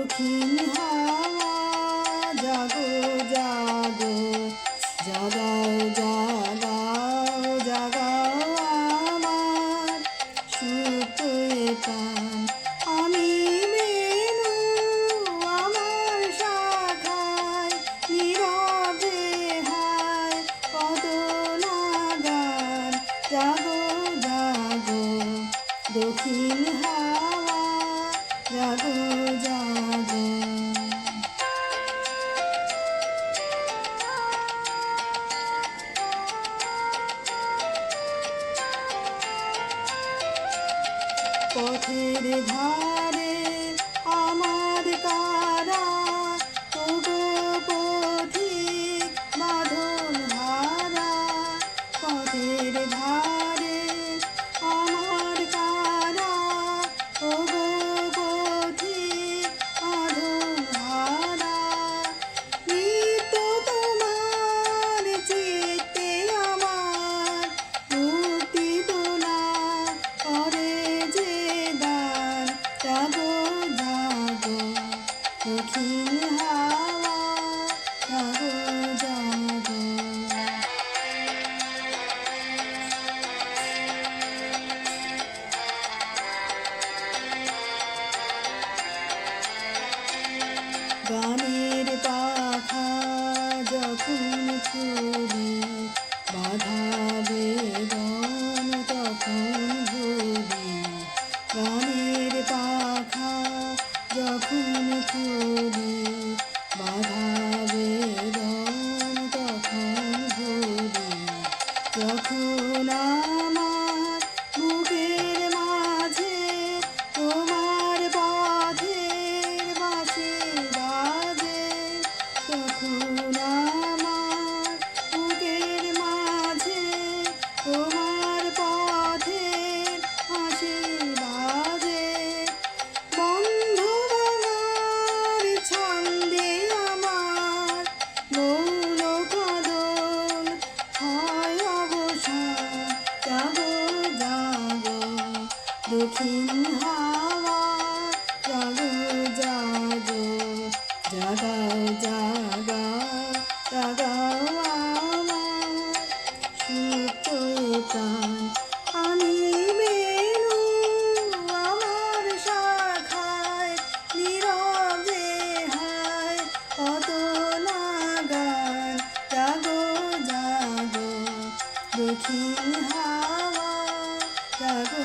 দক্ষিণ হাওয়া জাগো জাগো, জাগাও জাগাও জাগাও আমার সুপ্ত প্রাণ। আমি বেনু আমার শাখায় নীরবে হায় কত নাগান। জাগো জাগো দক্ষিণ হাওয়া জাগো জাগো। পথের ধারে আমার কারা ওগো পথিক বাঁধন হারা। পথের ধারে আমার কারা ওগো পথিক বাঁধন হারা। নিত্য তোমার চিত্তে আমার মুক্তি তোলা করে যে দান। জাগো জাগো দক্ষিণ হাওয়া জাগো জাগো। গানের পাখা যখন ছুরি বাধা বেদন তখন ভুলি। গানের পাখা যখন ছুরি বাধা বেদন তখন ভুলি। যখন আমার বুকের মাঝে তোমার পথের বাঁশি বাজে। তখন আমার বুকের মাঝে তোমার পথের বাঁশি বাজে। বন্ধ ভাঙার ছন্দে আমার মৌন কাঁদন হয় অবসান। জাগো জাগো দক্ষিণ হাওয়া জাগো জাগো, জাগাও জাগাও জাগাও আমার সুপ্ত প্রাণ। আমি বেনু আমার শাখায় নীরবে হায় কত নাগান। জাগো জাগো দক্ষিণ হাওয়া জাগো